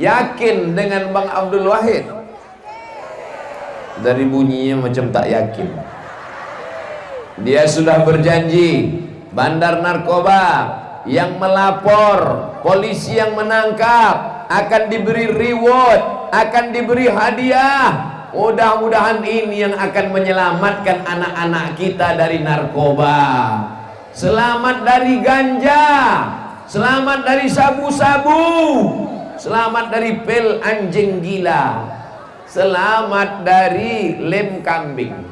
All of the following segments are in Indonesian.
Yakin dengan Bang Abdul Wahid? Dari bunyinya macam tak yakin. Dia sudah berjanji bandar narkoba yang melapor, polisi yang menangkap akan diberi reward, akan diberi hadiah. Mudah-mudahan ini yang akan menyelamatkan anak-anak kita dari narkoba, selamat dari ganja, selamat dari sabu-sabu, selamat dari pil anjing gila, selamat dari lem kambing.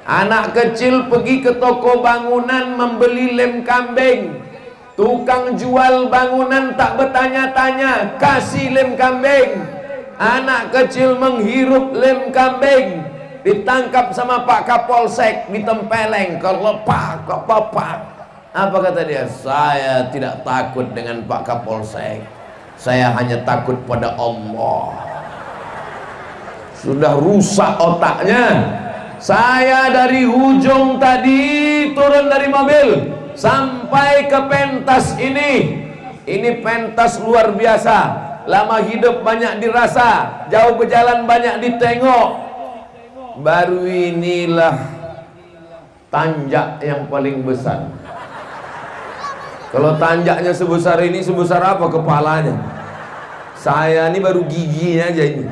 Anak kecil pergi ke toko bangunan membeli lem kambing. Tukang jual bangunan tak bertanya-tanya, kasih lem kambing. Anak kecil menghirup lem kambing, ditangkap sama Pak Kapolsek, ditempeleng, kelepak, kepapak. Apa kata dia? Saya tidak takut dengan Pak Kapolsek, saya hanya takut pada Allah. Sudah rusak otaknya. Saya dari ujung tadi turun dari mobil sampai ke pentas ini pentas luar biasa. Lama hidup banyak dirasa, jauh berjalan banyak ditengok. Baru inilah tanjak yang paling besar. Kalau tanjaknya sebesar ini, sebesar apa kepalanya? Saya ini baru giginya aja ini.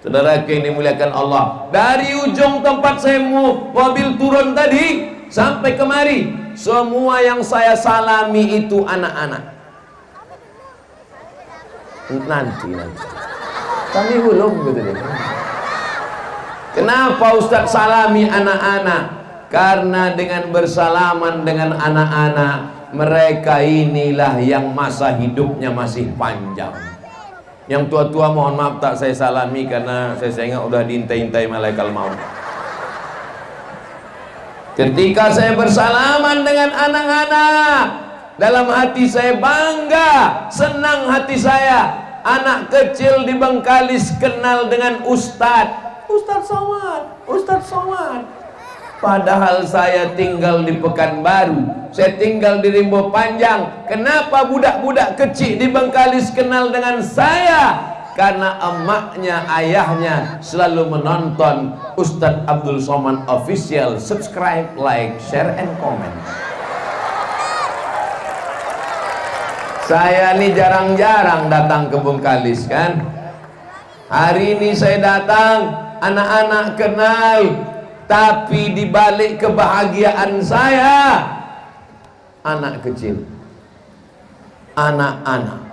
Saudara yang dimuliakan Allah, dari ujung tempat saya mobil turun tadi sampai kemari, semua yang saya salami itu anak-anak. Nanti kami belum gitu deh. Kenapa Ustadz salami anak-anak? Karena dengan bersalaman dengan anak-anak, mereka inilah yang masa hidupnya masih panjang. Yang tua-tua mohon maaf tak saya salami, karena saya ingat udah diintai-intai malaikat maut. Ketika saya bersalaman dengan anak-anak, dalam hati saya bangga, senang hati saya. Anak kecil di Bengkalis kenal dengan Ustadz Somad, Ustadz Somad. Padahal saya tinggal di Pekanbaru, saya tinggal di Rimbo Panjang. Kenapa budak-budak kecil di Bengkalis kenal dengan saya? Karena emaknya, ayahnya selalu menonton Ustadz Abdul Somad Official. Subscribe, like, share, and comment. Saya ini jarang-jarang datang ke Bengkalis kan. Hari ini saya datang, anak-anak kenal. Tapi dibalik kebahagiaan saya, anak kecil, anak-anak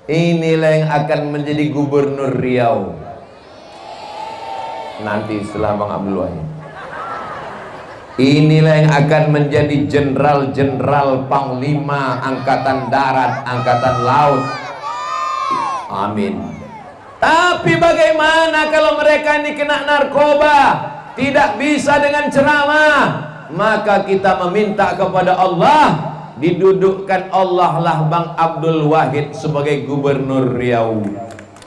inilah yang akan menjadi gubernur Riau nanti setelah Bang Abdul Wahid. Inilah yang akan menjadi jenderal-jenderal, panglima angkatan darat, angkatan laut. Amin. Tapi bagaimana kalau mereka ini kena narkoba, tidak bisa dengan ceramah? Maka kita meminta kepada Allah, didudukkan Allah lah Bang Abdul Wahid sebagai gubernur Riau.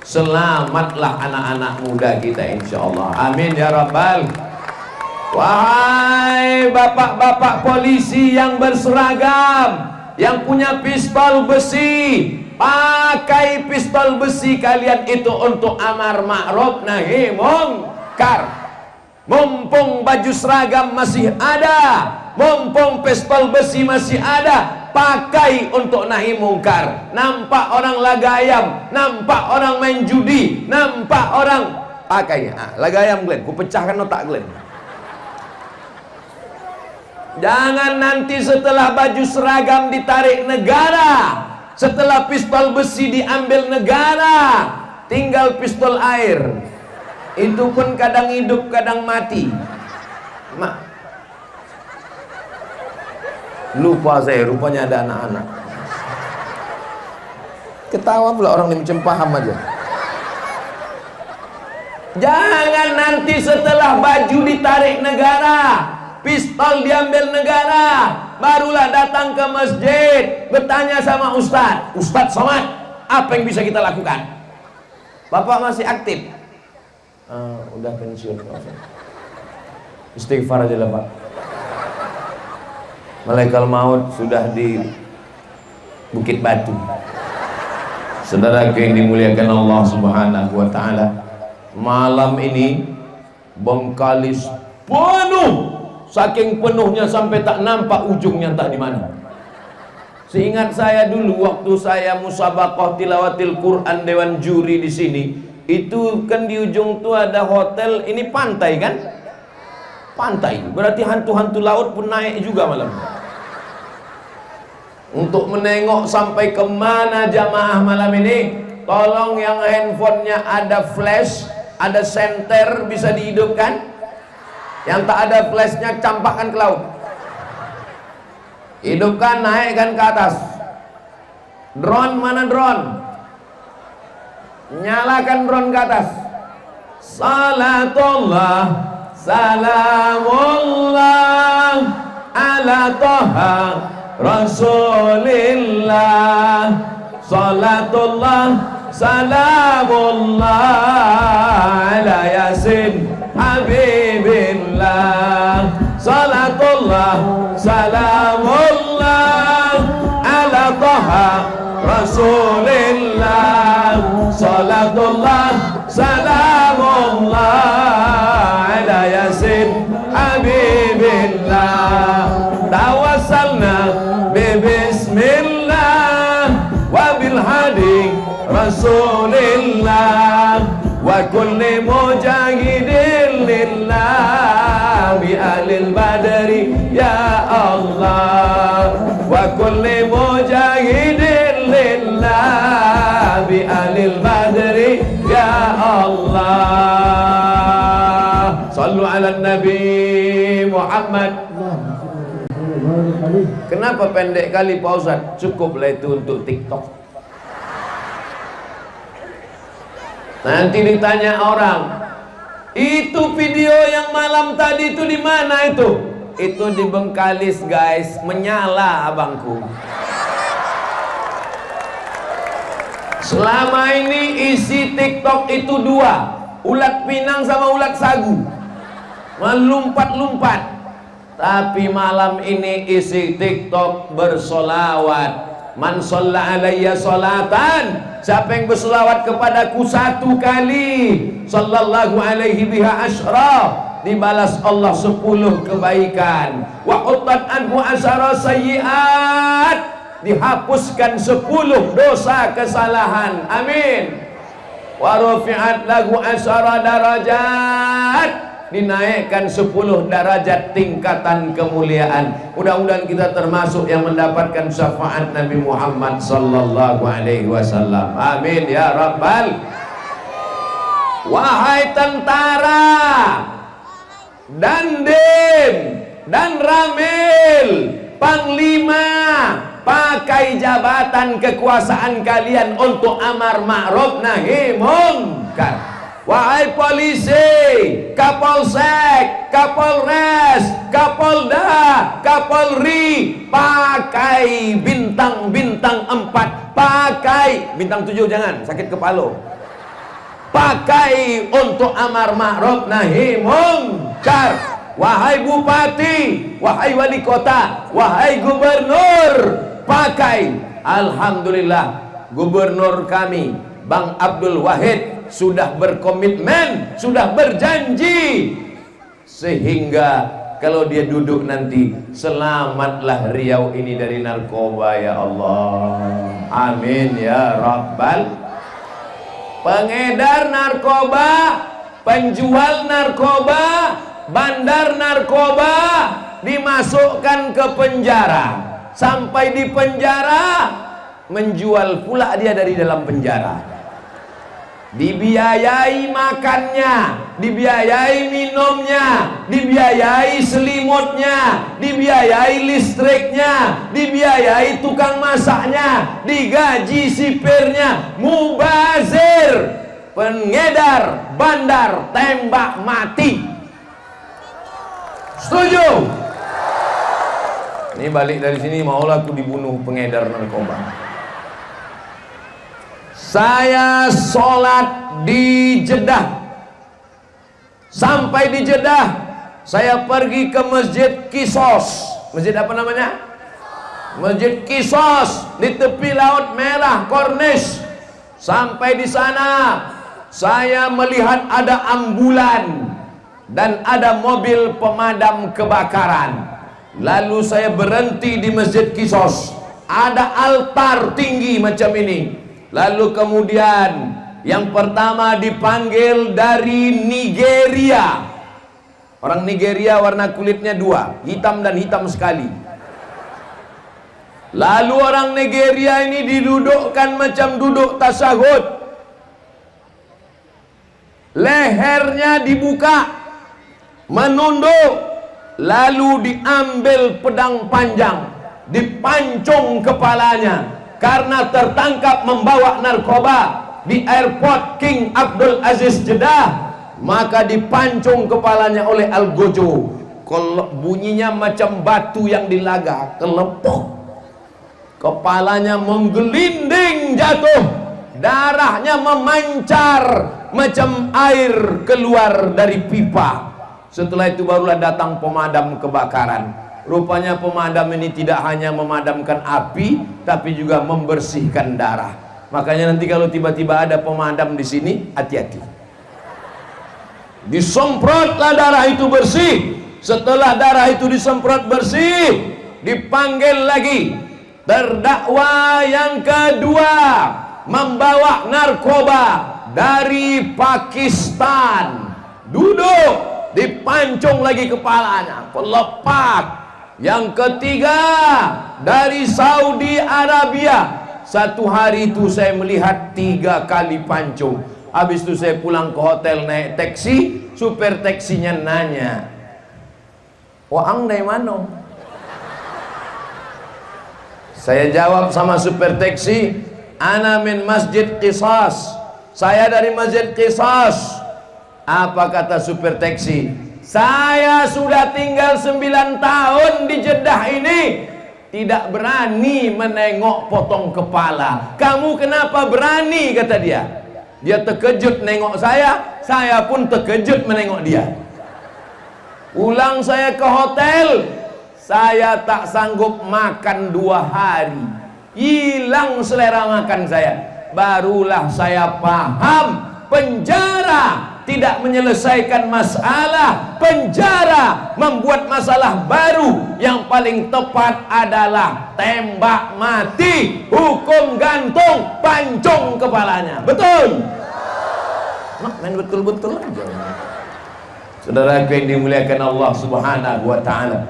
Selamatlah anak-anak muda kita insyaallah. Amin ya rabbal. Wahai bapak-bapak polisi yang berseragam, yang punya pistol besi, pakai pistol besi kalian itu untuk amar ma'ruf nahi mungkar. Mumpung baju seragam masih ada, mumpung pistol besi masih ada, pakai untuk nahi mungkar. Nampak orang lagayam, nampak orang main judi, nampak orang pakai lagayam Glenn, ku pecahkan otak Glenn. Jangan nanti setelah baju seragam ditarik negara, setelah pistol besi diambil negara, tinggal pistol air. Itu pun kadang hidup, kadang mati. Lupa saya, rupanya ada anak-anak. Ketawa pula orang ini, macam paham aja. Jangan nanti setelah baju ditarik negara, pistol diambil negara, barulah datang ke masjid bertanya sama Ustadz, Ustadz Somad, apa yang bisa kita lakukan? Bapak masih aktif? Udah pensiun. Istighfar aja lah Pak. Malaikat maut sudah di Bukit Batu. Saudara yang dimuliakan Allah Subhanahu wa taala, malam ini Bengkalis penuh, saking penuhnya sampai tak nampak ujungnya entah di mana. Seingat saya dulu waktu saya musabaqah tilawatil Quran dewan juri di sini, itu kan di ujung tuh ada hotel, ini pantai kan? Pantai, berarti hantu-hantu laut pun naik juga malam. Untuk menengok sampai kemana jamaah malam ini, tolong yang handphonenya ada flash, ada senter bisa dihidupkan. Yang tak ada flashnya campakkan ke laut. Hidupkan, naikkan ke atas. Drone, mana drone? Nyalakan drone ke atas. Salatullah, salamullah ala Toha Rasulillah. Salatullah, salamullah ala Yasin Habibillah. Salatullah, salamullah ala Toha Rasulillah. Salatullah, salamullah ala Yasin Habibillah. Tawassalna bismillah wa bil hadi Rasulillah wa kulli mujahidin lillah bi ahlil badri ya Allah. Wa kulli mujahidin lillah bi ahlil badri ya Allah. Sallu ala Nabi Muhammad. Kenapa pendek kali Pak Ustaz? Cukuplah itu untuk TikTok. Nanti ditanya orang, itu video yang malam tadi itu di mana itu? Itu di Bengkalis guys, menyala abangku. Selama ini isi TikTok itu dua, ulat pinang sama ulat sagu, melompat-lompat. Tapi malam ini isi TikTok bersolawat. Man sholla alayya sholatan, siapa yang bersolawat kepadaku satu kali, sallallahu alaihi biha asyra, dibalas Allah 10 kebaikan. Wa uttat anhu asyara sayyiat, dihapuskan 10 dosa kesalahan. Amin. Wa rufi'at lahu asyara darajat, dinaikkan 10 derajat tingkatan kemuliaan. Mudah-mudahan kita termasuk yang mendapatkan syafaat Nabi Muhammad sallallahu alaihi wasallam. Amin ya rabbal. Wahai tentara dan Dandim dan Ramil, panglima, pakai jabatan kekuasaan kalian untuk amar ma'ruf nahi munkar. Wahai polisi, Kapolsek, Kapolres, Kapolda, Kapolri, pakai bintang-bintang 4, pakai bintang 7 jangan, sakit kepala. Pakai untuk amar ma'ruf nahi munkar. Wahai bupati, wahai wali kota, wahai gubernur, pakai. Alhamdulillah, gubernur kami Bang Abdul Wahid sudah berkomitmen, sudah berjanji, sehingga kalau dia duduk nanti, selamatlah Riau ini dari narkoba ya Allah. Amin ya rabbal. Pengedar narkoba, penjual narkoba, bandar narkoba dimasukkan ke penjara. Sampai di penjara, menjual pula dia dari dalam penjara. Dibiayai makannya, dibiayai minumnya, dibiayai selimutnya, dibiayai listriknya, dibiayai tukang masaknya, digaji sipirnya. Mubazir, pengedar, bandar, tembak mati. Setuju? Ini balik dari sini, maulah aku dibunuh pengedar narkoba. Saya sholat di Jeddah. Sampai di Jeddah, saya pergi ke Masjid Qisas. Masjid apa namanya? Masjid Qisas di tepi Laut Merah, Corniche. Sampai di sana saya melihat ada ambulan dan ada mobil pemadam kebakaran. Lalu saya berhenti di Masjid Qisas. Ada altar tinggi macam ini. Lalu kemudian yang pertama dipanggil dari Nigeria. Orang Nigeria warna kulitnya dua, hitam dan hitam sekali. Lalu orang Nigeria ini didudukkan macam duduk tasyahud. Lehernya dibuka, menunduk, lalu diambil pedang panjang, dipancung kepalanya karena tertangkap membawa narkoba di airport King Abdul Aziz Jeddah. Maka dipancung kepalanya oleh Al-Gojo. Bunyinya macam batu yang dilaga, kelepok. Kepalanya menggelinding jatuh, darahnya memancar macam air keluar dari pipa. Setelah itu barulah datang pemadam kebakaran. Rupanya pemadam ini tidak hanya memadamkan api, tapi juga membersihkan darah. Makanya nanti kalau tiba-tiba ada pemadam di sini, hati-hati. Disemprotlah darah itu bersih. Setelah darah itu disemprot bersih, dipanggil lagi. Terdakwa yang kedua membawa narkoba dari Pakistan. Duduk, dipancung lagi kepalanya, pelepak. Yang ketiga dari Saudi Arabia. Satu hari itu saya melihat 3 kali pancung. Habis itu saya pulang ke hotel naik taksi. Supir taksinya nanya, "Waang dari mana?" Saya jawab sama supir taksi, "Ana min Masjid Qisas." Saya dari Masjid Qisas. Apa kata supir taksi? "Saya sudah tinggal 9 tahun di Jeddah ini, tidak berani menengok potong kepala. Kamu kenapa berani?" kata dia. Dia terkejut nengok saya pun terkejut menengok dia. Pulang saya ke hotel, saya tak sanggup makan 2 hari. Hilang selera makan saya. Barulah saya paham, penjara tidak menyelesaikan masalah. Penjara membuat masalah baru. Yang paling tepat adalah tembak mati, hukum gantung, pancung kepalanya. Betul? Nah, main betul-betul aja. Saudara yang dimuliakan Allah Subhanahu wa taala.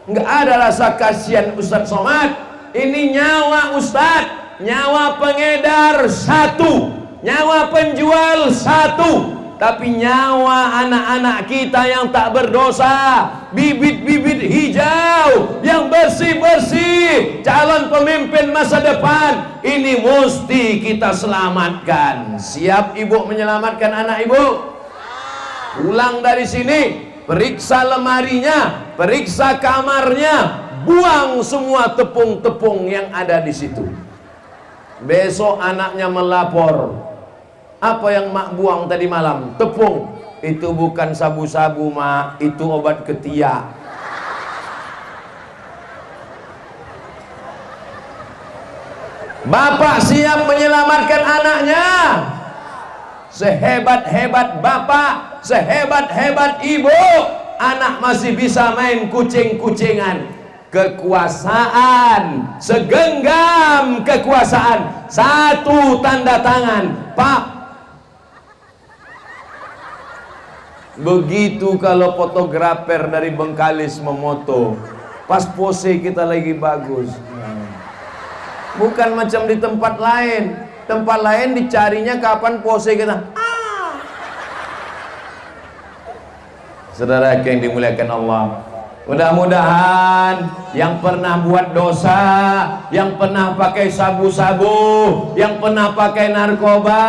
Enggak ada rasa kasihan Ustaz Somad. Ini nyawa Ustaz, nyawa pengedar 1, nyawa penjual 1. Tapi nyawa anak-anak kita yang tak berdosa, bibit-bibit hijau yang bersih-bersih, calon pemimpin masa depan, ini mesti kita selamatkan. Siap ibu menyelamatkan anak ibu? Pulang dari sini, periksa lemarinya, periksa kamarnya, buang semua tepung-tepung yang ada di situ. Besok anaknya melapor, "Apa yang mak buang tadi malam?" "Tepung." "Itu bukan sabu-sabu mak, itu obat ketiak." Bapak siap menyelamatkan anaknya. Sehebat-hebat bapak, sehebat-hebat ibu, anak masih bisa main kucing-kucingan. Kekuasaan, segenggam kekuasaan, 1 tanda tangan, Pak. Begitu kalau fotografer dari Bengkalis memoto, pas pose kita lagi bagus. Bukan macam di tempat lain. Tempat lain dicarinya kapan pose kita. Saudara yang dimuliakan Allah, mudah-mudahan yang pernah buat dosa, yang pernah pakai sabu-sabu, yang pernah pakai narkoba,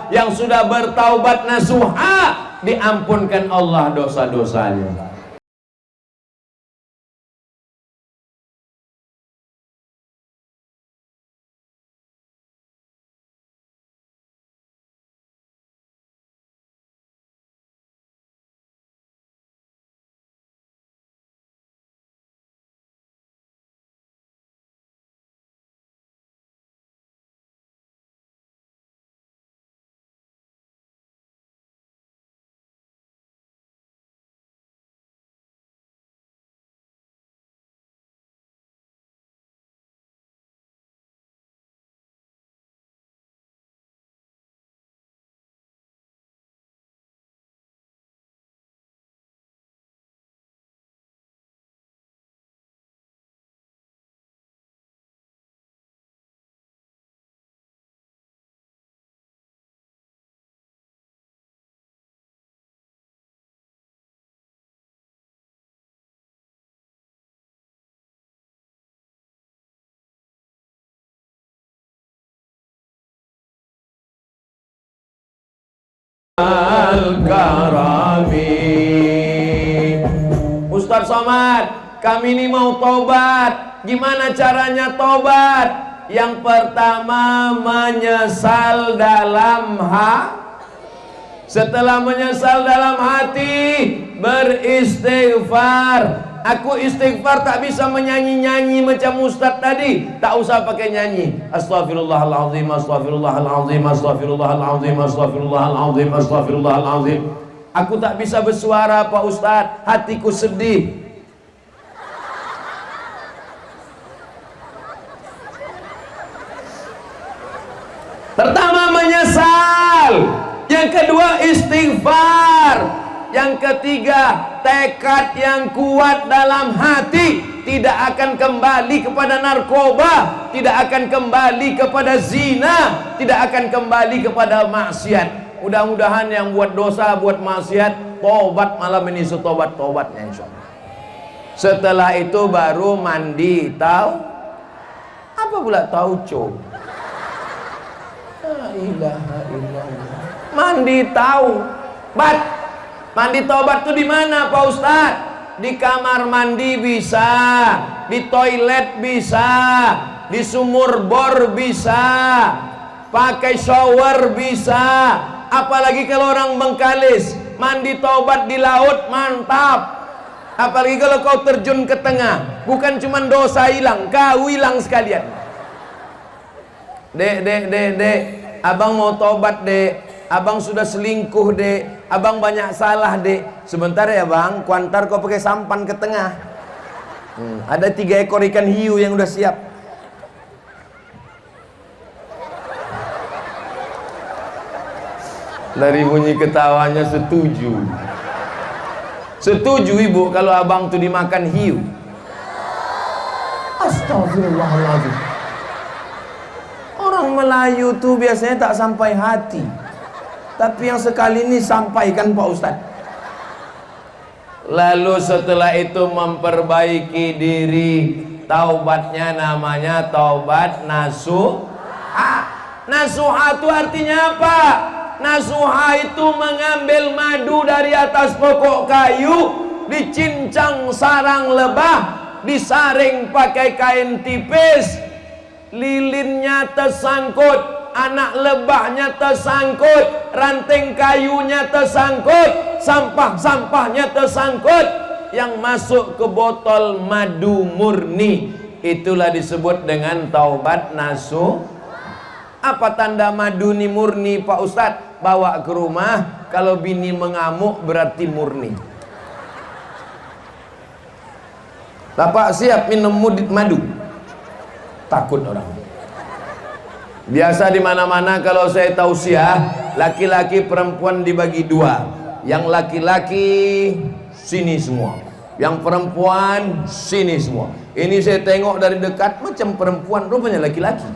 yang sudah bertaubat nasuha, diampunkan Allah dosa-dosanya. karami. Ustaz Somad, kami ini mau tobat. Gimana caranya tobat? Yang pertama, menyesal dalam setelah menyesal dalam hati, beristighfar. Aku istighfar tak bisa menyanyi-nyanyi macam Ustaz tadi. Tak usah pakai nyanyi. Astaghfirullahaladzim, astaghfirullahaladzim, astaghfirullahaladzim, astaghfirullahaladzim, astaghfirullahaladzim. Aku tak bisa bersuara Pak Ustaz, hatiku sedih. Pertama, menyesal. Yang kedua, istighfar. Yang ketiga, tekad yang kuat dalam hati. Tidak akan kembali kepada narkoba, tidak akan kembali kepada zina, tidak akan kembali kepada maksiat. Mudah-mudahan yang buat dosa, buat maksiat, tobat malam ini, setobat-tobatnya insyaallah. Setelah itu baru mandi. Tahu apa pula tauco? La ilaha illallah. Mandi taubat. Mandi taubat itu di mana Pak Ustaz? Di kamar mandi bisa, di toilet bisa, di sumur bor bisa, pakai shower bisa. Apalagi kalau orang Bengkalis, mandi taubat di laut mantap. Apalagi kalau kau terjun ke tengah, bukan cuma dosa hilang, kau hilang sekalian. Dek, abang mau tobat dek. Abang sudah selingkuh dek, abang banyak salah dek. Sebentar ya bang, kuantar kau pakai sampan ke tengah. Ada 3 ekor ikan hiu yang udah siap. Dari bunyi ketawanya setuju. Setuju ibu kalau abang tuh dimakan hiu. Astagfirullahaladzim. Orang Melayu tuh biasanya tak sampai hati, tapi yang sekali ini sampaikan Pak Ustadz. Lalu setelah itu memperbaiki diri. Taubatnya namanya taubat nasuha. Nasuha itu artinya apa? Nasuha itu mengambil madu dari atas pokok kayu, dicincang sarang lebah, disaring pakai kain tipis, lilinnya tersangkut, anak lebahnya tersangkut, ranting kayunya tersangkut, sampah-sampahnya tersangkut, yang masuk ke botol madu murni. Itulah disebut dengan taubat nasuh. Apa tanda madu ni murni Pak Ustadz? Bawa ke rumah, kalau bini mengamuk berarti murni. Bapak siap minum madu? Takut orang. Biasa di mana-mana kalau saya tausiah, laki-laki perempuan dibagi 2. Yang laki-laki sini semua, yang perempuan sini semua. Ini saya tengok dari dekat macam perempuan, rupanya laki-laki.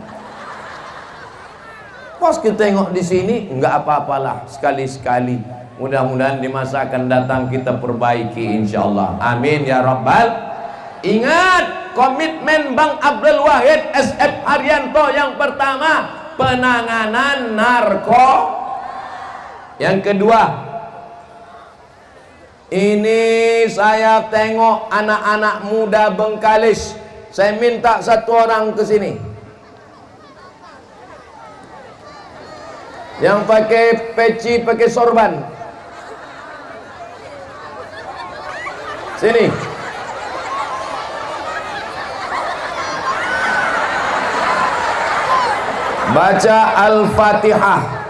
Pas kita tengok di sini, enggak apa-apalah, sekali-sekali. Mudah-mudahan di masa akan datang kita perbaiki insyaallah. Amin ya rabbal. Ingat komitmen Bang Abdul Wahid SF Haryanto yang pertama, penanganan narko. Yang kedua, ini saya tengok anak-anak muda Bengkalis. Saya minta 1 orang ke sini yang pakai peci, pakai sorban. Sini. Baca Al-Fatihah.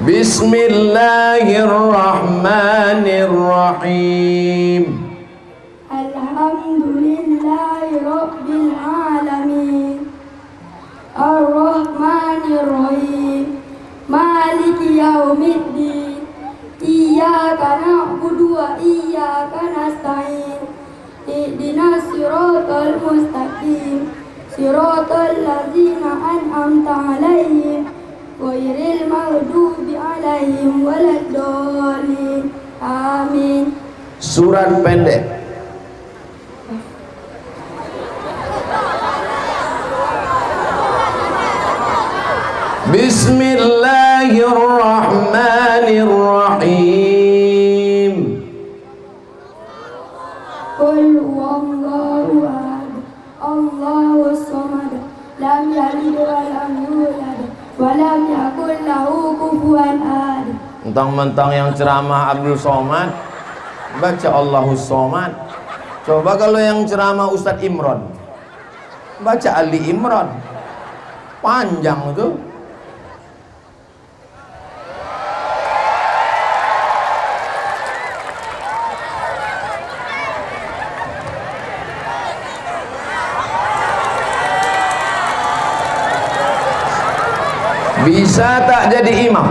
Bismillahirrahmanirrahim. Alhamdulillahirabbil alamin. Ar-Rahmanir-Rahim. Maliki yaumiddin. Iyyaka na'budu wa iyyaka nasta'in. Ihdinas siratal mustaqim. Siratal ladzina an'amta 'alaihim ghairil maghdubi 'alaihim waladdallin. Amin. Surat pendek. Bismillah. Bismillahirrahmanirrahim. Qul huwallahu ahad, Allahus samad, lam yalid wa lam yulad, wa lam yakul lahu kufuwan ahad. Mentang-mentang yang ceramah Abdul Somad, baca Allahus Somad. Coba kalau yang ceramah Ustadz Imron, baca Ali Imron, panjang itu. Bisa tak jadi imam?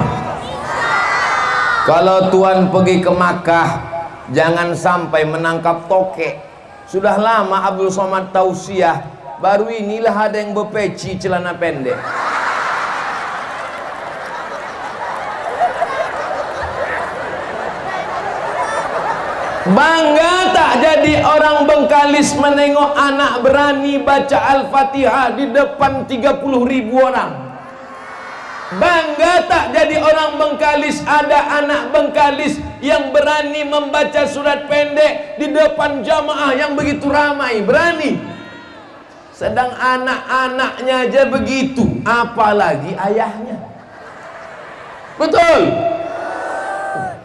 Kalau tuan pergi ke Makkah, jangan sampai menangkap tokek. Sudah lama Abdul Somad tausiah, baru inilah ada yang berpeci celana pendek. Bangga tak jadi orang Bengkalis menengok anak berani baca Al-Fatihah di depan 30.000 orang? Bangga tak jadi orang Bengkalis ada anak Bengkalis yang berani membaca surat pendek di depan jamaah yang begitu ramai? Berani. Sedang anak-anaknya aja begitu, apalagi ayahnya. Betul?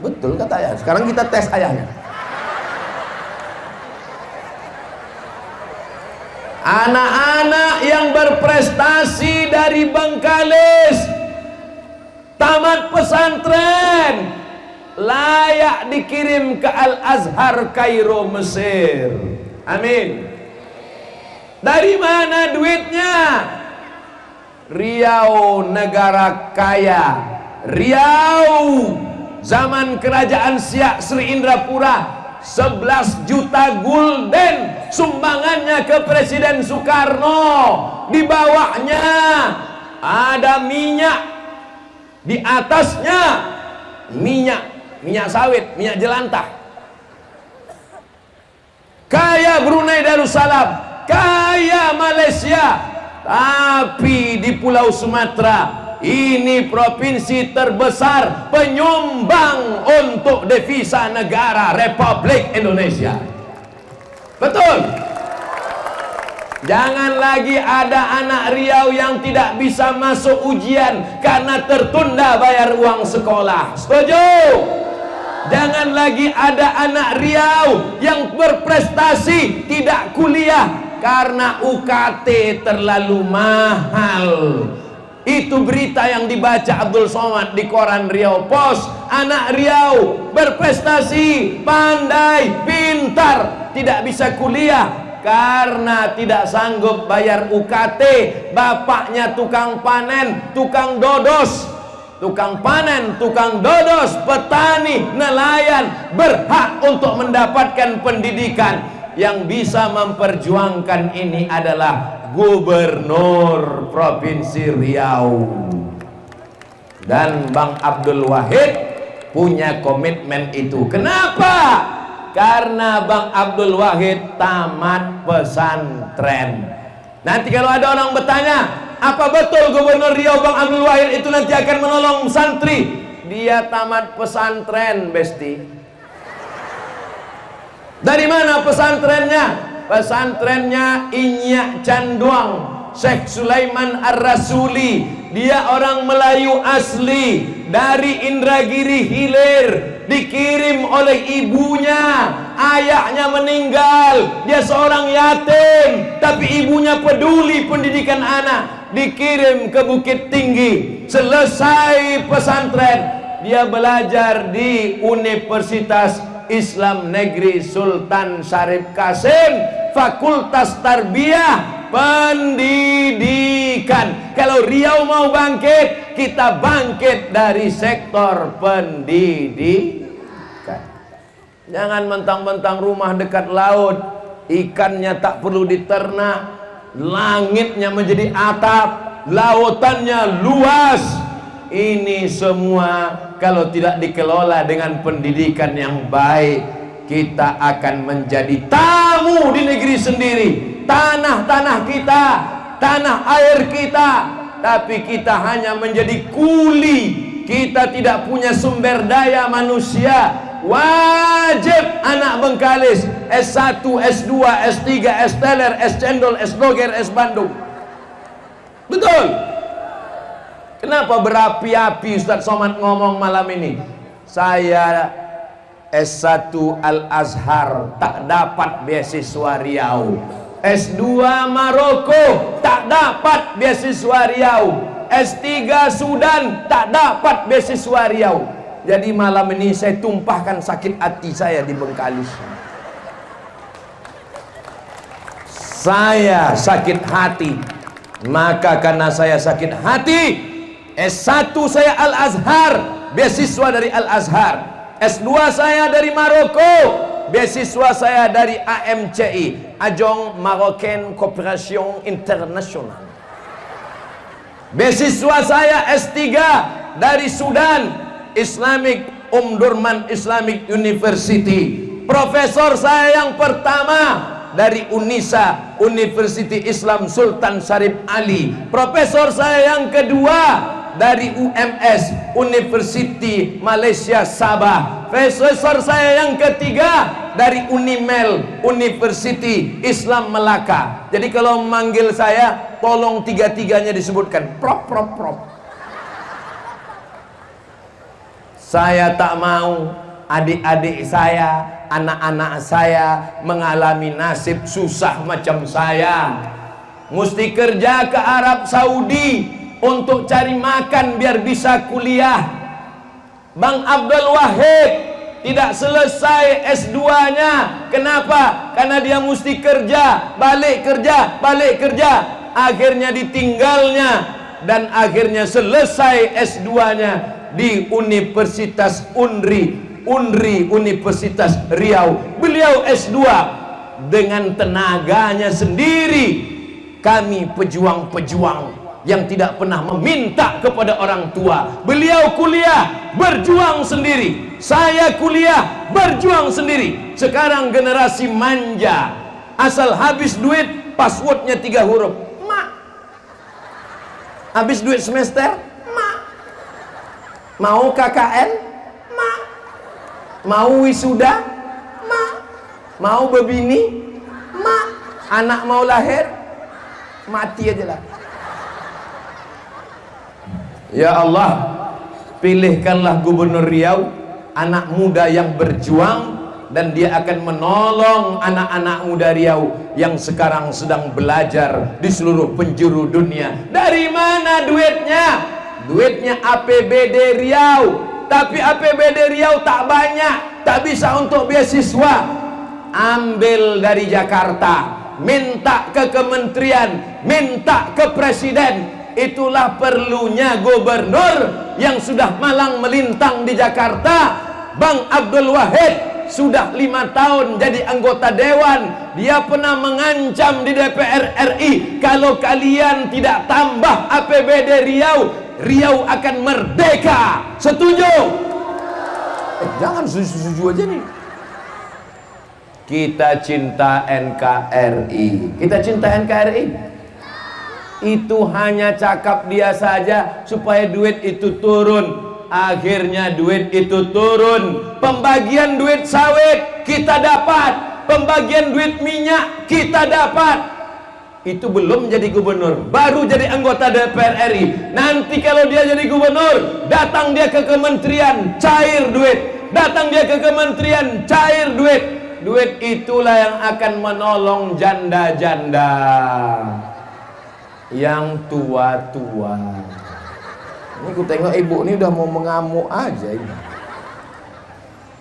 Betul kata ayah. Sekarang kita tes ayahnya. Anak-anak yang berprestasi dari Bengkalis, tamat pesantren, layak dikirim ke Al-Azhar Kairo, Mesir. Amin. Dari mana duitnya? Riau negara kaya. Riau zaman kerajaan Siak Sri Indrapura, 11 juta gulden sumbangannya ke Presiden Soekarno. Di bawahnya ada minyak, di atasnya minyak sawit, minyak jelantah. Kaya Brunei Darussalam, kaya Malaysia, tapi di Pulau Sumatera, ini provinsi terbesar penyumbang untuk devisa negara Republik Indonesia. Betul? Jangan lagi ada anak Riau yang tidak bisa masuk ujian karena tertunda bayar uang sekolah. Setuju? Jangan lagi ada anak Riau yang berprestasi tidak kuliah karena UKT terlalu mahal. Itu berita yang dibaca Abdul Somad di koran Riau Pos. Anak Riau berprestasi, pandai, pintar, tidak bisa kuliah karena tidak sanggup bayar UKT. Bapaknya tukang panen, tukang dodos, tukang panen, tukang dodos, petani, nelayan, berhak untuk mendapatkan pendidikan. Yang bisa memperjuangkan ini adalah Gubernur Provinsi Riau. Dan Bang Abdul Wahid punya komitmen itu. Kenapa? Karena Bang Abdul Wahid tamat pesantren. Nanti kalau ada orang bertanya, apa betul Gubernur Riau Bang Abdul Wahid itu nanti akan menolong santri? Dia tamat pesantren, Besti. Dari mana pesantrennya? Pesantrennya Inyak Canduang, Syekh Sulaiman Ar-Rasuli. Dia orang Melayu asli dari Indragiri Hilir, dikirim oleh ibunya. Ayahnya meninggal, dia seorang yatim, tapi ibunya peduli pendidikan anak. Dikirim ke Bukit Tinggi. Selesai pesantren, dia belajar di Universitas Islam Negeri Sultan Syarif Kasim, Fakultas Tarbiyah Pendidikan. Kalau Riau mau bangkit, kita bangkit dari sektor pendidikan. Jangan mentang-mentang rumah dekat laut, ikannya tak perlu diternak, langitnya menjadi atap, lautannya luas. Ini semua kalau tidak dikelola dengan pendidikan yang baik, kita akan menjadi tamu di negeri sendiri. Tanah-tanah kita, tanah air kita, tapi kita hanya menjadi kuli, kita tidak punya sumber daya manusia, wajib anak Bengkalis S1, S2, S3, S teler, S cendol, S doger, S Bandung. Betul. Kenapa berapi-api Ustadz Somad ngomong malam ini? Saya S1 Al-Azhar tak dapat beasiswa Riau, S2 Maroko tak dapat beasiswa Riau, S3 Sudan tak dapat beasiswa Riau. Jadi malam ini saya tumpahkan sakit hati saya di Bengkalis. Saya sakit hati. Maka karena saya sakit hati, S1 saya Al-Azhar, beasiswa dari Al-Azhar. S2 saya dari Maroko, beasiswa saya dari AMCI, Agence Marocaine Coopération Internationale. Beasiswa saya S3 dari Sudan, Islamic Durman Islamic University. Profesor saya yang pertama dari UNISA, University Islam Sultan Syarif Ali. Profesor saya yang kedua dari UMS, University Malaysia Sabah. Profesor saya yang ketiga dari Unimel, University Islam Melaka. Jadi kalau memanggil saya, tolong tiga-tiganya disebutkan Prof. Saya tak mau adik-adik saya, anak-anak saya mengalami nasib susah macam saya. Mesti kerja ke Arab Saudi untuk cari makan biar bisa kuliah. Bang Abdul Wahid tidak selesai S2-nya. Kenapa? Karena dia mesti kerja, balik kerja. Akhirnya ditinggalnya dan akhirnya selesai S2-nya di Universitas Unri Universitas Riau. Beliau S2 dengan tenaganya sendiri. Kami pejuang-pejuang yang tidak pernah meminta kepada orang tua. Beliau kuliah berjuang sendiri, saya kuliah berjuang sendiri. Sekarang generasi manja, asal habis duit passwordnya 3 huruf, mak. Habis duit semester, mak. Mau KKN, mak. Mau wisuda, mak. Mau bebini, mak. Anak mau lahir, mati aja lah. Ya Allah, pilihkanlah Gubernur Riau, anak muda yang berjuang, dan dia akan menolong anak-anak muda Riau yang sekarang sedang belajar di seluruh penjuru dunia. Dari mana duitnya? Duitnya APBD Riau. Tapi APBD Riau tak banyak, tak bisa untuk beasiswa. Ambil dari Jakarta, minta ke kementerian, minta ke presiden. Itulah perlunya gubernur yang sudah malang melintang di Jakarta. Bang Abdul Wahid sudah 5 tahun jadi anggota dewan. Dia pernah mengancam di DPR RI, kalau kalian tidak tambah APBD Riau, Riau akan merdeka. Setuju? Jangan setuju aja nih. Kita cinta NKRI. Kita cinta NKRI. Itu hanya cakap dia saja supaya duit itu turun. Akhirnya duit itu turun. Pembagian duit sawit kita dapat, pembagian duit minyak kita dapat. Itu belum jadi gubernur, baru jadi anggota DPR RI. Nanti kalau dia jadi gubernur, datang dia ke kementerian, cair duit. Datang dia ke kementerian, cair duit. Duit itulah yang akan menolong janda-janda yang tua-tua. Ini ku tengok ibu ini udah mau mengamuk aja ini.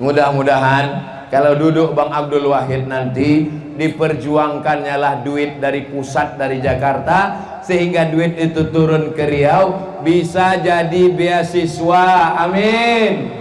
Mudah-mudahan kalau duduk Bang Abdul Wahid nanti diperjuangkannya lah duit dari pusat, dari Jakarta, sehingga duit itu turun ke Riau, bisa jadi beasiswa. Amin.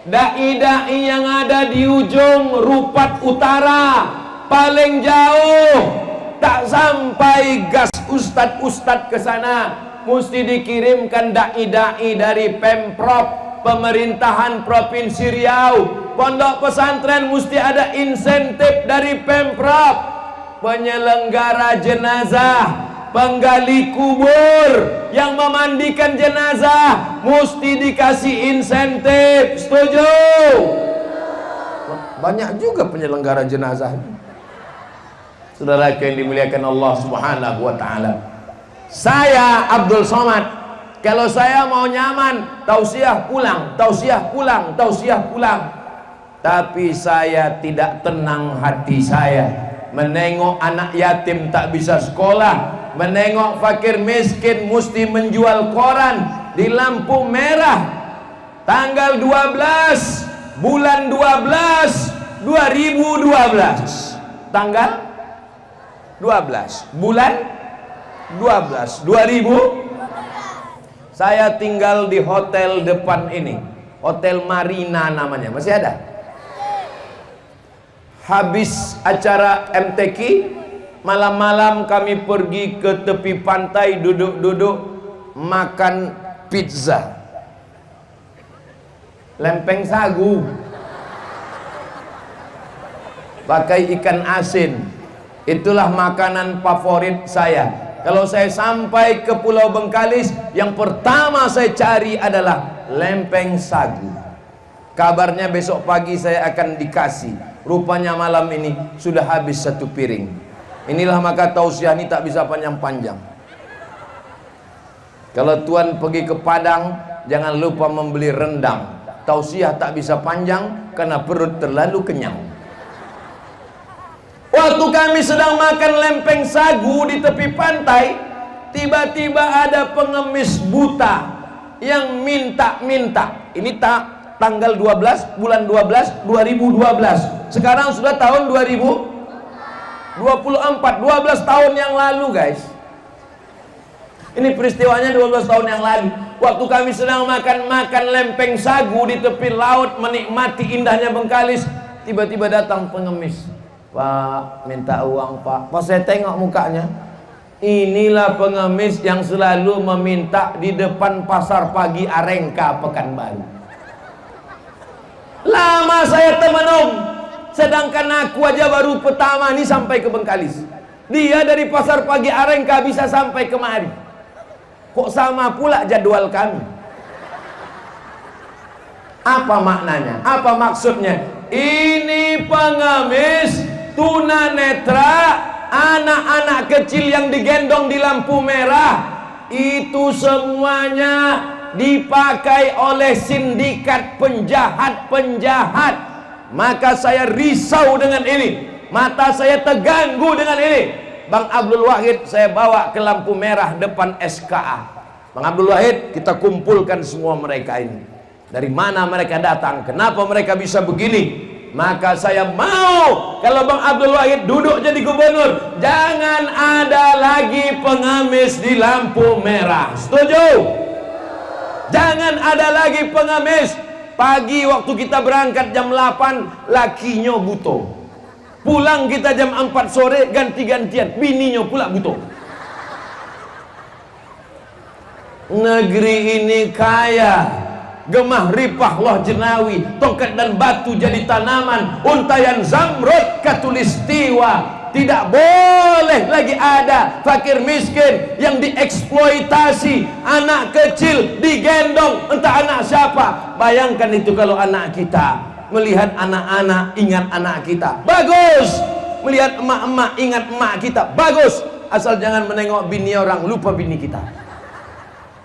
Dai-dai yang ada di ujung Rupat Utara, paling jauh tak sampai gas ustadz-ustadz ke sana, mesti dikirimkan dai-dai dari Pemprov, pemerintahan Provinsi Riau. Pondok pesantren mesti ada insentif dari Pemprov. Penyelenggara jenazah penggali kubur, yang memandikan jenazah mesti dikasih insentif. Setuju? Banyak juga penyelenggara jenazah. Saudara yang dimuliakan Allah Subhanahu wa taala. Saya Abdul Somad, kalau saya mau nyaman, tausiah pulang, tausiah pulang, tausiah pulang. Tapi saya tidak tenang hati saya menengok anak yatim tak bisa sekolah, menengok fakir miskin mesti menjual koran di lampu merah. Tanggal 12 bulan 12 2012. Tanggal 12 bulan 12 2000. Saya tinggal di hotel depan ini, Hotel Marina namanya. Masih ada? Habis acara MTQ, malam-malam kami pergi ke tepi pantai, duduk-duduk makan pizza, lempeng sagu, pakai ikan asin. Itulah makanan favorit saya. Kalau saya sampai ke Pulau Bengkalis, yang pertama saya cari adalah lempeng sagu. Kabarnya besok pagi saya akan dikasih. Rupanya malam ini sudah habis satu piring. Inilah maka tausiah ini tak bisa panjang-panjang. Kalau tuan pergi ke Padang, jangan lupa membeli rendang. Tausiah tak bisa panjang karena perut terlalu kenyang. Waktu kami sedang makan lempeng sagu di tepi pantai, tiba-tiba ada pengemis buta yang minta-minta. Ini tanggal 12 bulan 12 2012. Sekarang sudah tahun 2024, 12 tahun yang lalu, guys. Ini peristiwanya 12 tahun yang lalu. Waktu kami sedang makan lempeng sagu di tepi laut, menikmati indahnya Bengkalis, tiba-tiba datang pengemis. Pak, minta uang, Pak. Pas saya tengok mukanya, inilah pengemis yang selalu meminta di depan pasar pagi Arengka, Pekanbaru. Lama saya termenung, sedangkan aku aja baru pertama nih sampai ke Bengkalis. Dia dari pasar pagi Arengka bisa sampai kemari. Kok sama pula jadwal kami? Apa maknanya? Apa maksudnya? Ini pengemis tunanetra, anak-anak kecil yang digendong di lampu merah, itu semuanya dipakai oleh sindikat penjahat-penjahat. Maka saya risau dengan ini, mata saya terganggu dengan ini. Bang Abdul Wahid saya bawa ke lampu merah depan SKA. Bang Abdul Wahid, kita kumpulkan semua mereka ini. Dari mana mereka datang? Kenapa mereka bisa begini? Maka saya mau kalau Bang Abdul Wahid duduk jadi gubernur, jangan ada lagi pengemis di lampu merah. Setuju? Jangan ada lagi pengemis. Pagi waktu kita berangkat jam 8, lakinya butuh. Pulang kita jam 4 sore, ganti-gantian, bininya pula butuh. Negeri ini kaya, gemah ripah loh jenawi, tongkat dan batu jadi tanaman, untayan zamrud katulistiwa. Tidak boleh lagi ada fakir miskin yang dieksploitasi, anak kecil digendong entah anak siapa. Bayangkan itu kalau anak kita melihat anak-anak, ingat anak kita, bagus. Melihat emak-emak, ingat emak kita, bagus. Asal jangan menengok bini orang, lupa bini kita.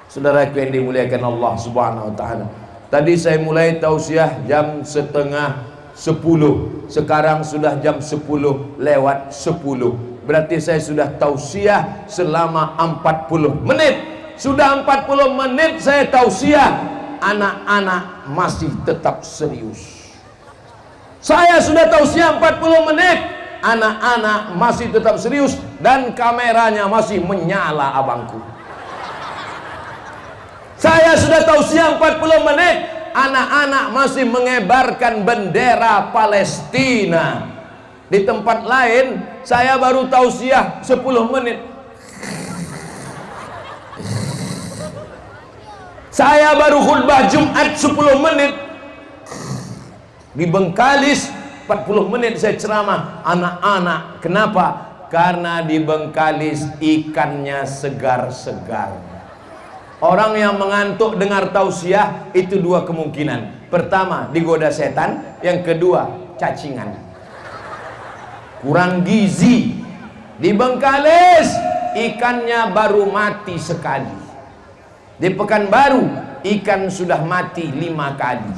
Saudaraku yang dimuliakan Allah Subhanahu wa taala. Tadi saya mulai tausiah jam 9:30. Sekarang sudah jam 10:10. Berarti saya sudah tausiah selama 40 menit. Sudah 40 menit saya tausiah, anak-anak masih tetap serius. Saya sudah tausiah 40 menit, anak-anak masih tetap serius dan kameranya masih menyala, abangku. Saya sudah tausiah 40 menit, anak-anak masih mengibarkan bendera Palestina. Di tempat lain saya baru tausiah 10 menit. Saya baru khutbah Jumat 10 menit. Di Bengkalis 40 menit saya ceramah. Anak-anak, kenapa? Karena di Bengkalis ikannya segar-segar. Orang yang mengantuk dengar tausiah itu dua kemungkinan. Pertama, digoda setan. Yang kedua, cacingan. Kurang gizi. Di Bengkalis ikannya baru mati sekali. Di Pekanbaru ikan sudah mati 5 kali.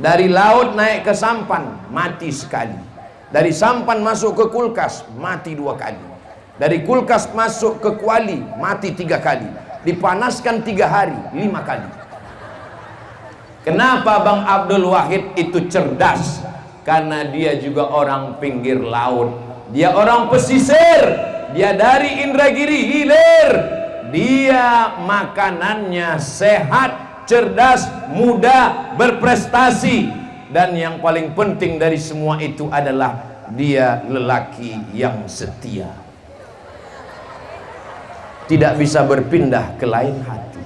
Dari laut naik ke sampan mati sekali. Dari sampan masuk ke kulkas mati 2 kali. Dari kulkas masuk ke kuali mati 3 kali. Dipanaskan 3 hari 5 kali. Kenapa Bang Abdul Wahid itu cerdas? Karena dia juga orang pinggir laut. Dia orang pesisir. Dia dari Indragiri Hilir. Dia makanannya sehat, cerdas, muda, berprestasi. Dan yang paling penting dari semua itu adalah dia lelaki yang setia. Tidak bisa berpindah ke lain hati.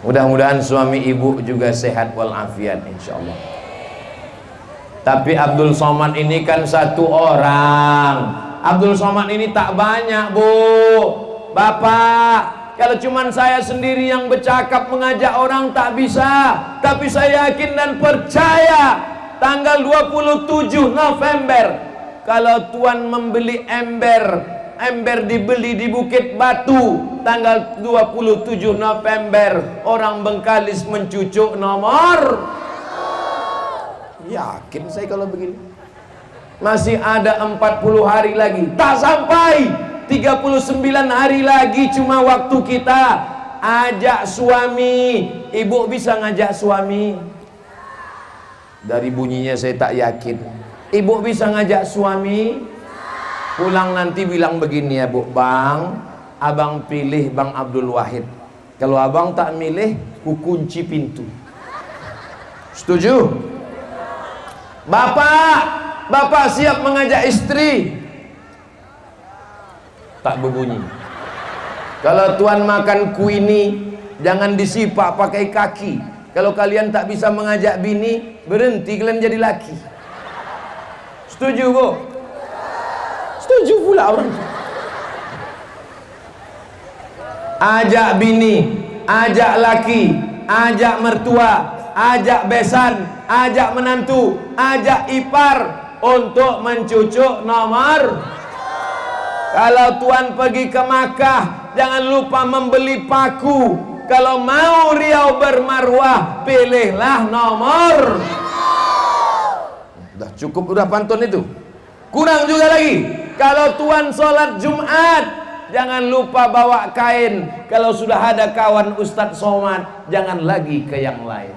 Mudah-mudahan suami ibu juga sehat walafiat insyaallah. Tapi Abdul Somad ini kan satu orang. Abdul Somad ini tak banyak, Bu. Bapak, kalau cuman saya sendiri yang bercakap mengajak orang tak bisa. Tapi saya yakin dan percaya tanggal 27 November kalau Tuan membeli ember dibeli di Bukit Batu, tanggal 27 November orang Bengkalis mencucuk nomor. Yakin saya kalau begini. Masih ada 40 hari lagi. Tak sampai 39 hari lagi cuma waktu kita. Ajak suami. Ibu bisa ngajak suami? Dari bunyinya saya tak yakin. Ibu bisa ngajak suami? Pulang nanti bilang begini ya Bu, Bang, abang pilih Bang Abdul Wahid. Kalau abang tak milih, ku kunci pintu. Setuju? Bapak siap mengajak istri? Tak berbunyi. Kalau Tuan makan kuini, jangan disipak pakai kaki. Kalau kalian tak bisa mengajak bini, berhenti kalian jadi laki. Setuju Bu? Setuju pula orang. Ajak bini, ajak laki, ajak mertua, ajak besan, ajak menantu, ajak ipar untuk mencucuk nomor. Kalau Tuan pergi ke Makkah, jangan lupa membeli paku. Kalau mau Riau bermarwah, pilihlah nomor. Udah cukup, udah pantun itu. Kurang juga lagi. Kalau Tuan sholat Jumat, jangan lupa bawa kain. Kalau sudah ada kawan Ustadz Somad, jangan lagi ke yang lain.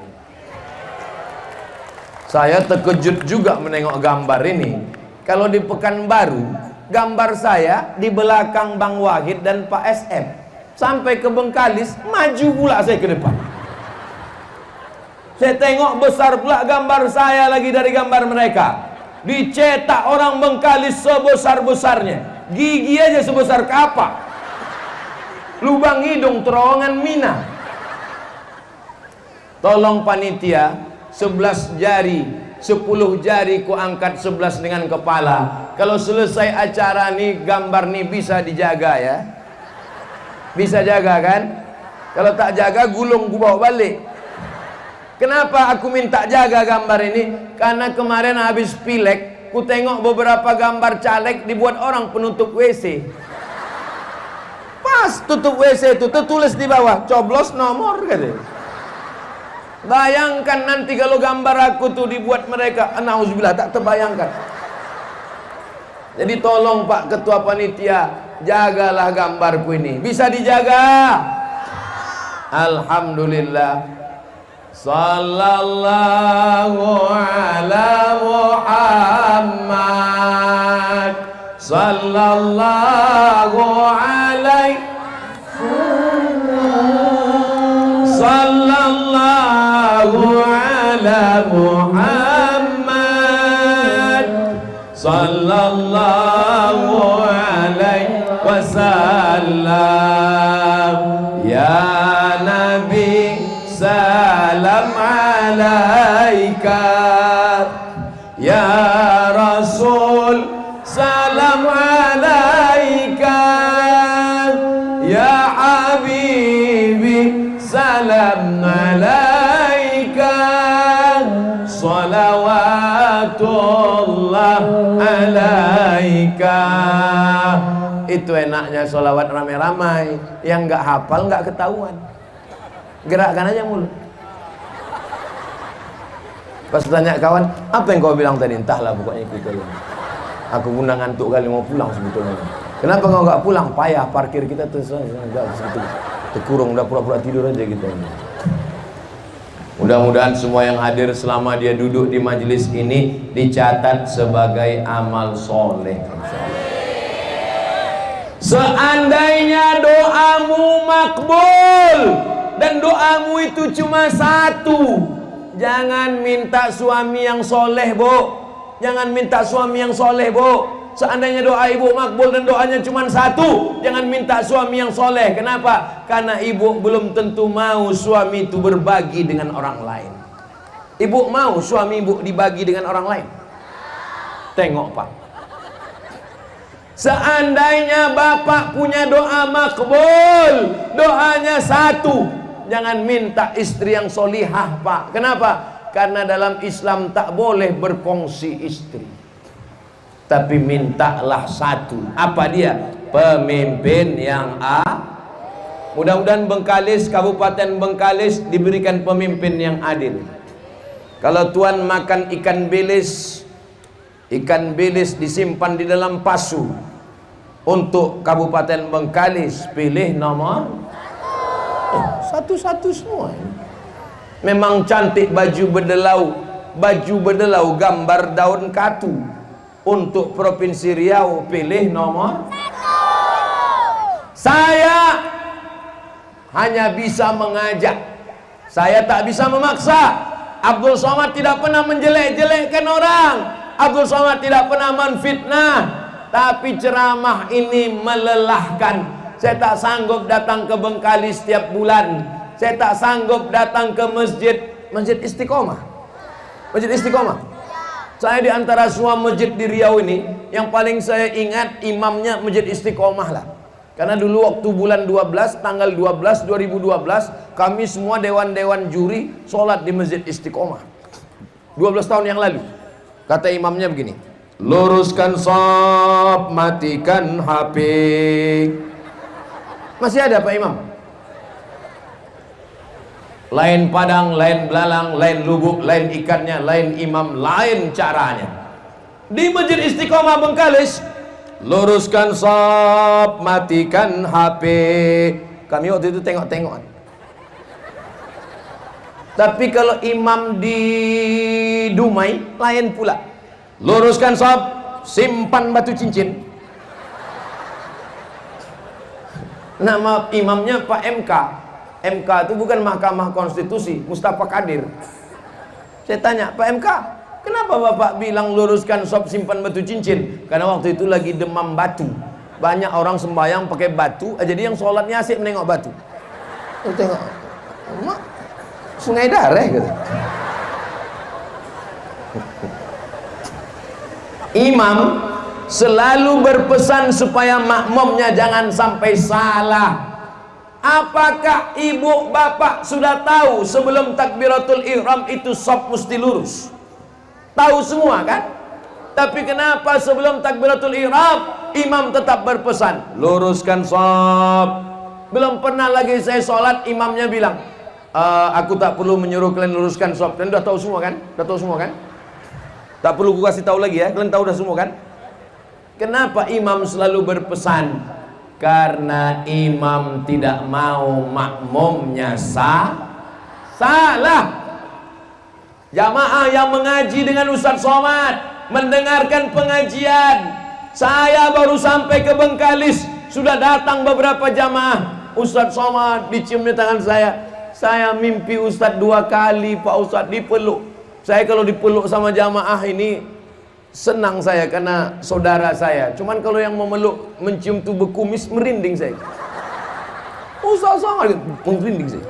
Saya terkejut juga menengok gambar ini. Kalau di Pekanbaru, gambar saya di belakang Bang Wahid dan Pak SM. Sampai ke Bengkalis, maju pula saya ke depan. Saya tengok besar pula gambar saya lagi dari gambar mereka. Dicetak orang Bengkalis sebesar-besarnya. Gigi aja sebesar kapak. Lubang hidung terowongan Mina. Tolong panitia, 11 jari, 10 jari ku angkat 11 dengan kepala. Kalau selesai acara nih, gambar nih bisa dijaga ya. Bisa jaga kan? Kalau tak jaga, gulung ku bawa balik. Kenapa aku minta jaga gambar ini? Karena kemarin habis pilek, ku tengok beberapa gambar caleg dibuat orang penutup WC. Pas tutup WC itu tertulis di bawah, coblos nomor katanya. Bayangkan nanti kalau gambar aku tuh dibuat mereka, nauzubillah, tak terbayangkan. Jadi tolong Pak Ketua Panitia, jagalah gambarku ini. Bisa dijaga? Alhamdulillah. Sallallahu ala Muhammad. Sallallahu alaihi. Sallallahu ala Muhammad. Sallallahu alaihi wasallam. Ya Nabi, salam alaika. Ya Rasul, salam alaika ya habibi, salam alaika, salawatullah alaika. Itu enaknya sholawat ramai-ramai. Yang nggak hafal nggak ketahuan, gerakkan aja mulut. Pas tanya kawan, apa yang kau bilang tadi? Entahlah, pokoknya ikut aja. Aku pun ngantuk kali, mau pulang sebetulnya. Kenapa kau nggak pulang? Payah parkir kita tuh, terkurung, udah pura-pura tidur aja gitu. Mudah-mudahan semua yang hadir selama dia duduk di majelis ini dicatat sebagai amal soleh. Seandainya doamu makbul dan doamu itu cuma satu, jangan minta suami yang soleh, Bu. Jangan minta suami yang soleh, Bu. Seandainya doa ibu makbul dan doanya cuma satu, jangan minta suami yang soleh. Kenapa? Karena ibu belum tentu mau suami itu berbagi dengan orang lain. Ibu mau suami ibu dibagi dengan orang lain? Tengok Pak, seandainya bapak punya doa makbul, doanya satu, jangan minta istri yang solihah Pak. Kenapa? Karena dalam Islam tak boleh berkongsi istri, tapi mintalah satu. Apa dia? Pemimpin yang Mudah-mudahan Bengkalis, Kabupaten Bengkalis diberikan pemimpin yang adil. Kalau tuan makan ikan bilis disimpan di dalam pasu. Untuk Kabupaten Bengkalis pilih nomor satu-satu semua. Memang cantik baju berdelau gambar daun katu. Untuk Provinsi Riau pilih nomor 1. Saya hanya bisa mengajak, saya tak bisa memaksa. Abdul Somad tidak pernah menjelek-jelekkan orang, Abdul Somad tidak pernah menfitnah. Tapi ceramah ini melelahkan. Saya tak sanggup datang ke Bengkalis setiap bulan. Saya tak sanggup datang ke Masjid Istiqomah. Masjid Istiqomah. Saya di antara semua masjid di Riau ini, yang paling saya ingat imamnya Masjid Istiqomah lah. Karena dulu waktu bulan 12, tanggal 12 2012, kami semua dewan-dewan juri sholat di Masjid Istiqomah 12 tahun yang lalu. Kata imamnya begini, luruskan shaf, matikan HP. Masih ada Pak Imam? Lain padang, lain belalang, lain lubuk, lain ikannya, lain imam, lain caranya. Di Masjid Istiqomah Bengkalis, luruskan shaf, matikan HP. Kami waktu itu tengok-tengokan. Tapi kalau imam di Dumai, lain pula. Luruskan shaf, simpan batu cincin. Nama imamnya Pak MK. MK itu bukan Mahkamah Konstitusi, Mustafa Kadir. Saya tanya, Pak MK, kenapa Bapak bilang luruskan shaf, simpan batu cincin? Karena waktu itu lagi demam batu. Banyak orang sembahyang pakai batu, jadi yang sholatnya asik menengok batu. Tengok, Mak, sungai darah gitu. Imam selalu berpesan supaya makmumnya jangan sampai salah. Apakah ibu bapak sudah tahu sebelum takbiratul ihram itu shaf mesti lurus? Tahu semua kan? Tapi kenapa sebelum takbiratul ihram imam tetap berpesan luruskan shaf? Belum pernah lagi saya sholat imamnya bilang, aku tak perlu menyuruh kalian luruskan shaf. Kalian udah tahu semua kan? Udah tahu semua kan? Tak perlu aku kasih tahu lagi ya, kalian tahu udah semua kan? Kenapa imam selalu berpesan? Karena imam tidak mau makmumnya salah. Jamaah yang mengaji dengan Ustaz Somad, mendengarkan pengajian. Saya baru sampai ke Bengkalis, sudah datang beberapa jamaah. Ustaz Somad dicium di tangan saya mimpi Ustaz 2 kali Pak Ustaz dipeluk. Saya kalau dipeluk sama jamaah ini senang saya karena saudara saya. Cuman kalau yang memeluk, mencium tubuh kumis, merinding saya. Usah merinding saya.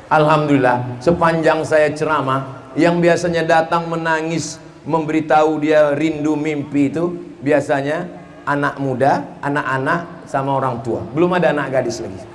Alhamdulillah, sepanjang saya ceramah, yang biasanya datang menangis memberitahu dia rindu mimpi itu biasanya anak muda, anak-anak sama orang tua. Belum ada anak gadis lagi.